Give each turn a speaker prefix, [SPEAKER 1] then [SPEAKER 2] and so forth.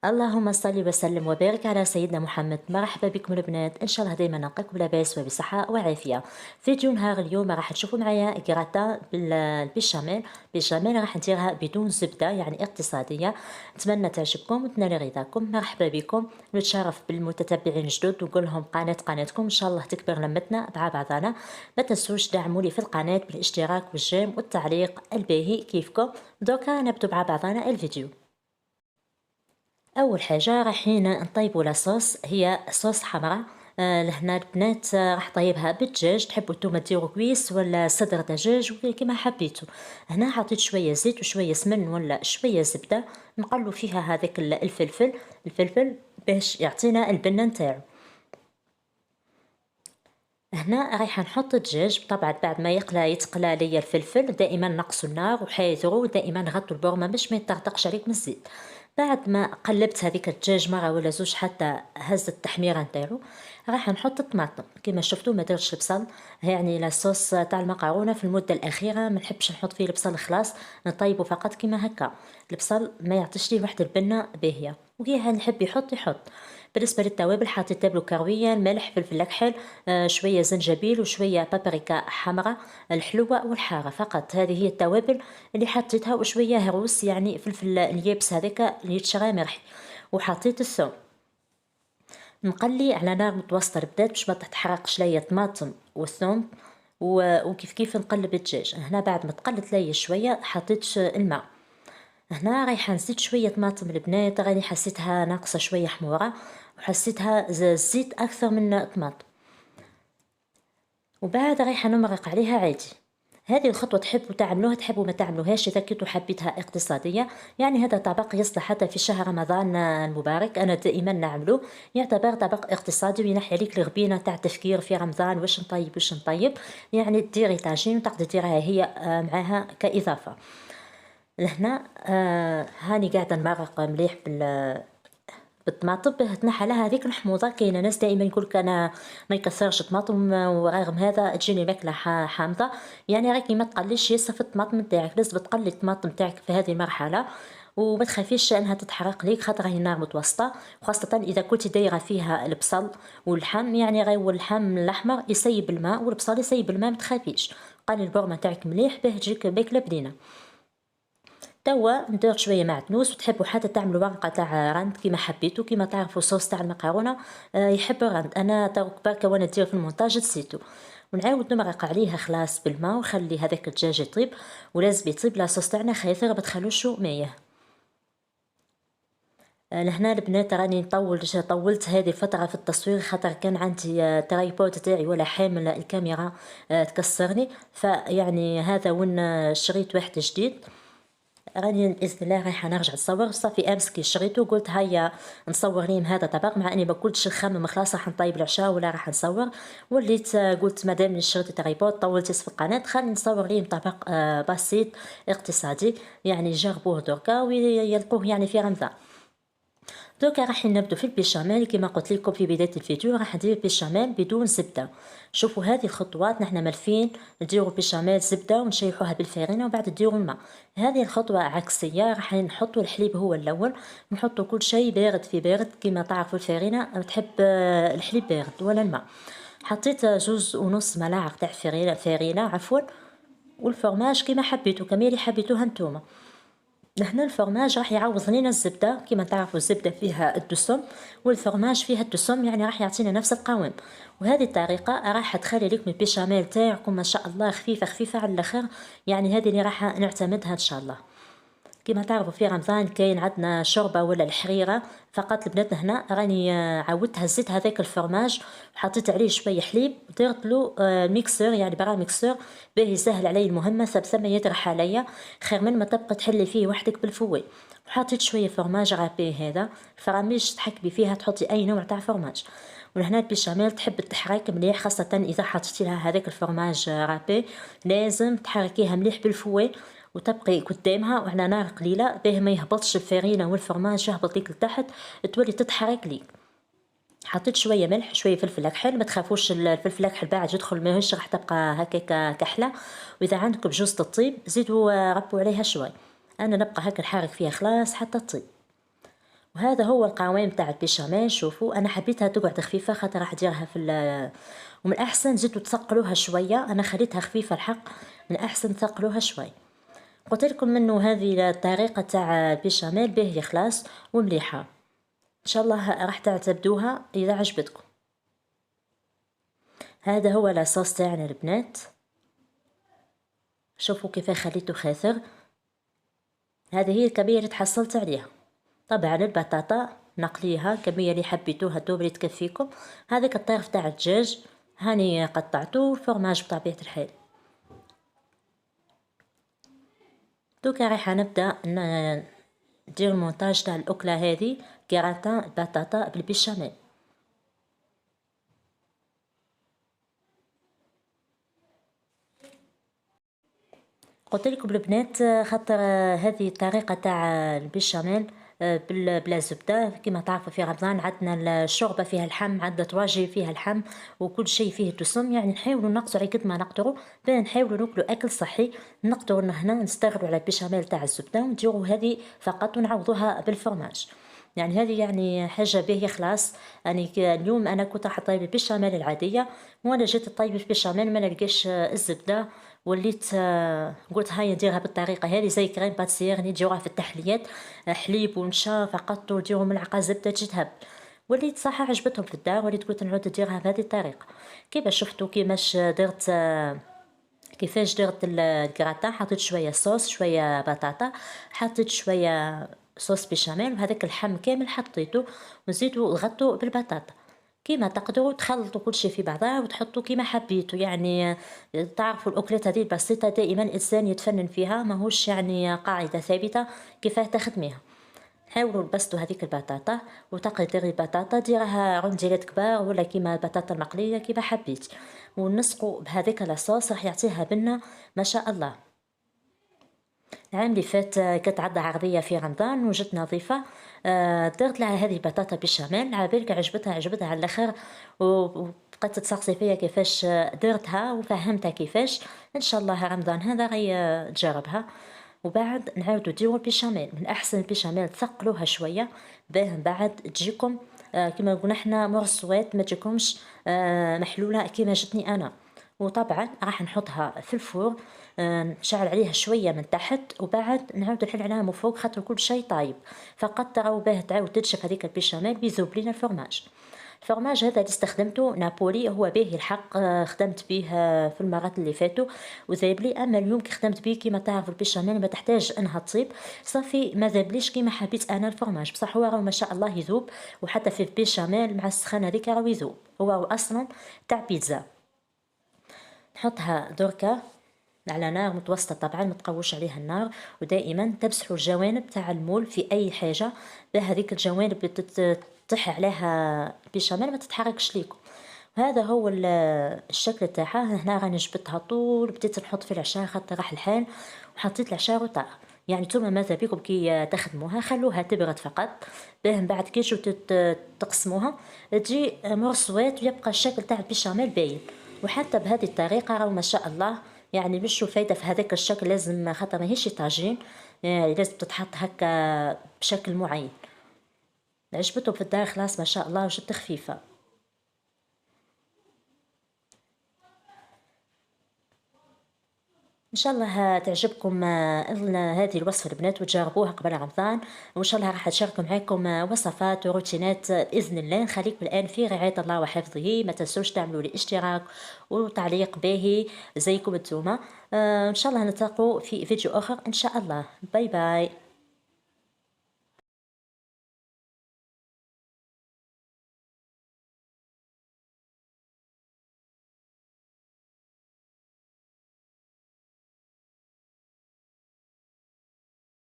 [SPEAKER 1] اللهم صل وسلم وبارك على سيدنا محمد. مرحبا بكم البنات، ان شاء الله دائما نلقاكم لاباس وبصحه وعافيه. فيديو نهار اليوم راح تشوفوا معايا كراتا بالبيشاميل. راح نديرها بدون زبده، يعني اقتصاديه. نتمنى تعجبكم وتنال رضاكم. مرحبا بكم، نتشرف بالمتتبعين الجدد ونقول لهم قناتكم ان شاء الله تكبر لمتنا مع بعضنا. ما تنسوش دعموا لي في القناه بالاشتراك والجيم والتعليق الباهي كيفكم. دوكا نبدو مع بعضنا الفيديو. اول حاجه رايحين نطيبوا لاصوص، هي صوص حمراء. لهنا البنات راح طيبها بالدجاج، تحبوا نتوما ديروا كويس ولا صدر دجاج كما حبيتوا. هنا حطيت شويه زيت وشويه سمن ولا شويه زبده، نقلوا فيها هذاك الفلفل باش يعطينا البنه نتاعو. هنا رايحه نحط الدجاج، طبعا بعد ما يتقلى ليا الفلفل دائما نقصوا النار وحاذروا دائما غطوا البورمه باش ما يطرطقش عليك من الزيت. بعد ما قلبت هذيك الدجاج مره ولا زوج حتى هز التحميره نتاعو، راح نحط الطماطم كما شفتوا، ما درتش البصل. يعني لاصوص تاع المقارونه في المده الاخيره ما نحبش نحط فيه البصل خلاص، نطيبه فقط كما هكا. البصل ما يعطيش ليه واحد البنه باهيه، وكي نحب يحط. بالنسبه للتوابل حطيت تابلو كرويا، ملح، فلفل اكحل، شويه زنجبيل وشويه بابريكا حمراء، الحلوه والحاره فقط. هذه هي التوابل اللي حطيتها، وشويه هروس يعني فلفل اليابس هذاك اللي يتشرى مرحي. وحطيت الثوم، نقلي على نار متوسطه البدات باش ما تحرقش ليا الطماطم والثوم. وكيف كيف نقلب الدجاج. هنا بعد ما تقلت ليا شويه حطيت الماء. هنا رايحه نزيد شويه طماطم البنات، راني حسيتها ناقصه شويه حموره، وحسيتها زيت اكثر من الطماطم. وبعد رايحه نمرق عليها عادي. هذه الخطوه تحبوا تعملوها تحبوا ما تعملوهاش، اذا كنتوا حبيتها اقتصاديه. يعني هذا طبق يصلح حتى في شهر رمضان المبارك، انا دائما نعمله. يعتبر طبق اقتصادي وينحي عليك الغبينه تاع التفكير في رمضان واش نطيب. يعني ديري طاجين وتقدر ديرها هي معاها كاضافه. لهنا هاني قاعده نمرق مليح بالطماطم باه تنحى لها هذيك الحموضه. كاينه ناس دائما يقولك انا ما يكثرش طماطم، ورغم هذا تجيني ماكله حامضه. يعني راكي ما تقليش ياسر في الطماطم نتاعك، لازم تقلي الطماطم نتاعك في هذه المرحله. وما تخافيش انها تتحرق ليك، خاطر هي النار متوسطه، وخاصه اذا كنت دايره فيها البصل واللحم. يعني غير اللحم الاحمر يسيب الماء والبصل يسيب الماء، ما تخافيش. قلي البورمه تاعك مليح باه تجيك ماكله بنينه. توا ندير شويه معدنوس، وتحبوا حتى تعملوا ورقه تاع رند كيما حبيتوا. كيما تعرفوا صوص تاع المقارونه يحب الرند، انا توك بركه وانا ندير في المونتاج نسيتو. ونعاود نمرق عليها خلاص بالماء، وخلي هذاك الدجاج يطيب. ولازم يطيب لاصوص تاعنا خاطر ما تخلوشو مايه. لهنا البنات راني طولت هذه الفتره في التصوير، خاطر كان عندي ترايبود تاعي ولا حامل الكاميرا تكسرني. فيعني هذا وين شريت واحد جديد. راني باذن الله رايحه نرجع نصور. صافي امس كي شريته قلت هيا نصور ليهم هذا طبق، مع اني ما قلتش نخمم خلاص راح نطيب العشاء ولا راح نصور. وليت قلت مادام شريت تريبود طولت في القناه، خليني نصور ليهم طبق بسيط اقتصادي، يعني يجربوه دركا ويلقوه يعني في رمضان. دوكا راح نبدو في البيشاميل. كما قلت لكم في بدايه الفيديو راح ندير بيشاميل بدون زبده. شوفوا هذه الخطوات، نحن مالفين نديروا بيشاميل زبده ونشيحوها بالفارينه وبعد نديروا الماء. هذه الخطوه عكسيه، راح نحطوا الحليب هو الاول، نحطوا كل شيء بارد في بارد. كما تعرفوا الفارينه تحب الحليب بارد ولا الماء. حطيت 2.5 ملاعق تاع فارينه عفوا. والفرماج كما حبيتو، كما اللي حبيتوها نتوما. لهنا الفرماج راح يعوض لنا الزبدة. كما تعرفوا الزبدة فيها الدسم والفرماج فيها الدسم، يعني راح يعطينا نفس القوام. وهذه الطريقة راح تخلي لكم البيشاميل تاعكم ما شاء الله خفيفة على الاخر. يعني هذه اللي راح نعتمدها ان شاء الله. كما تعرفوا في رمضان كاين عندنا شوربه ولا الحريره فقط. البنات هنا راني عاودت هزيت هذاك الفرماج وحطيت عليه شويه حليب ودرت له ميكسور، يعني برا ميكسور باه يسهل علي المهمه. ثم يطرح عليا خير من ما تبقى تحلي فيه وحدك بالفوي. وحطيت شويه فرماج رابي، هذا الفراميج تحكمي فيها تحطي اي نوع تاع فرماج. وهنا البيشاميل تحب التحريك مليح، خاصة إذا حطيتي لها هذاك الفرماج رابي لازم تحركيها مليح بالفوي وتبقي قدامها وعلى نار قليلة باه ما يهبطش الفارينة والفرماج يهبط ليك لتحت، تولي تتحرك ليك. حطيت شويه ملح شويه فلفل اكحل، ما تخافوش الفلفل الاكحل بعد يدخل ماهوش راح تبقى هكاك كحله. واذا عندكم بجوز الطيب زيدوا ربوا عليها شوي. انا نبقى هكا نحرك فيها خلاص حتى تطيب. وهذا هو القوام تاع البيشاميل. شوفوا انا حبيتها تقعد خفيفه خاطر راح نديرها في ومن الاحسن زيدوا تثقلوها شويه، انا خليتها خفيفه الحق، من الاحسن تثقلوها شوي. قلت لكم انه هذه الطريقه تاع البيشاميل باهيه خلاص ومليحه، ان شاء الله راح تعتمدوها اذا عجبتكم. هذا هو لاصوص تاعنا البنات، شوفوا كيف خليته خاثر. هذه هي الكميه اللي تحصلت عليها. طبعا البطاطا نقليها كميه اللي حبيتوها دوب اللي تكفيكم. هذاك الطرف تاع الدجاج هاني قطعته، الفرماج بطبيعه الحال. دوكا رايحه نبدا ندير المونتاج تاع الاكله هذه، كيراتان البطاطا بالبيشاميل. قلت لكم البنات خاطر هذه الطريقه تاع البيشاميل بلا زبده. كما تعرفوا في رمضان عندنا الشوربه فيها اللحم، عندنا طواجن فيها اللحم، وكل شيء فيه دسم. يعني نحاولوا نقصوا على قد ما نقدروا باه نحاولوا ناكلوا اكل صحي. نقدروا هنا نستغلوا على البيشاميل تاع الزبده ونديروا هذه فقط ونعوضوها بالفرماج. يعني هذه يعني حاجه باهيه خلاص. يعني اليوم انا كنت راح طيب البيشاميل العاديه، وانا جيت طيب البيشاميل ما نلقاش الزبده، وليت قلت هاي نديرها بالطريقه هذه زي كريم باتسير نديروها في التحليات، حليب ونشا فقط ونديروا ملعقه زبده تذهب. وليت صح عجبتهم في الدار، وليت قلت نعود نديرها بهذه الطريقه. كيف شفتوا كيفاش درت كيفاش درت الكراتان. حطيت شويه صوص شويه بطاطا، حطيت شويه صوص بيشاميل، وهذاك اللحم كامل حطيته وزيدوا غطوا بالبطاطا. كيما تقدروا تخلطوا كل شيء في بعضها وتحطوا كيما حبيتوا. يعني تعرفوا الاكلات هذه البسيطه دائما الانسان يتفنن فيها، ماهوش يعني قاعده ثابته كيفاه تخدميها. حاولوا لبستوا هذيك البطاطا، وتقدري ديري البطاطا ديرها رونديلات كبار ولا كيما البطاطا المقليه كيما حبيت، ونسقوا بهذيك لاصوص راح يعطيها بنه ما شاء الله. العام اللي فات كانت عندها عرضيه في رمضان وجت نظيفه، درت لها هذه البطاطا بالشمال، عبالك عجبتها على الاخر، وبقات تسقسي فيا كيفاش درتها وفهمتها كيفاش. ان شاء الله رمضان هذا غي تجربها، وبعد نعاودو نديرو البيشاميل. من احسن البيشاميل تثقلوها شويه باه من بعد تجيكم كما قلنا احنا مرصوات، ما تجيكمش محلوله كما جتني انا. وطبعا راح نحطها في الفور، نشعل عليها شويه من تحت، وبعد نعاود نحل عليها من فوق خاطر كل شيء طايب. فقط تراو باه تعاود تنشف هذيك البيشاميل بيذوب لينا الفرماج. الفرماج هذا اللي استخدمته نابولي، هو باهي الحق، خدمت به في المرات اللي فاتوا وذايب لي. اما اليوم كي خدمت به كيما تعرف البيشاميل ما تحتاج انها تطيب صافي، ما ذابليش كيما حبيت انا الفرماج. بصح هو راه ما شاء الله يذوب، وحتى في البيشاميل مع السخانه هذيك راه يذوب، هو اصلا تاع بيتزا. نحطها دركا على نار متوسطة طبعا، ما تقوش عليها النار، ودائما تمسحوا الجوانب تاع المول في اي حاجة باه هذيك الجوانب تطيح عليها البيشاميل ما تتحركش ليكم. هذا هو الشكل تاعها. هنا راني جبتها طول، بديت نحط في العشاء خاطر راح الحال، وحطيت العشاء وطار. يعني نتوما ماذا بكم كي تخدموها خلوها تبرد فقط باه من بعد كي تقسموها تجي مرصوات ويبقى الشكل تاع البيشاميل باين. وحتى بهذه الطريقه راهو ما شاء الله يعني مش فايده في هذاك الشكل، لازم خاطر ماهيش طاجين، يعني لازم تتحط هكا بشكل معين. عجبته في الدار خلاص ما شاء الله وجبت خفيفه. ان شاء الله تعجبكم هذه الوصفه البنات وتجربوها قبل رمضان، وان شاء الله راح نشارك معكم وصفات وروتينات باذن الله. نخليكم الان في رعايه الله وحفظه، ما تنسوش تعملوا لي اشتراك وتعليق باهي زيكم انتوما. ان شاء الله نلتقوا في فيديو اخر ان شاء الله. باي باي.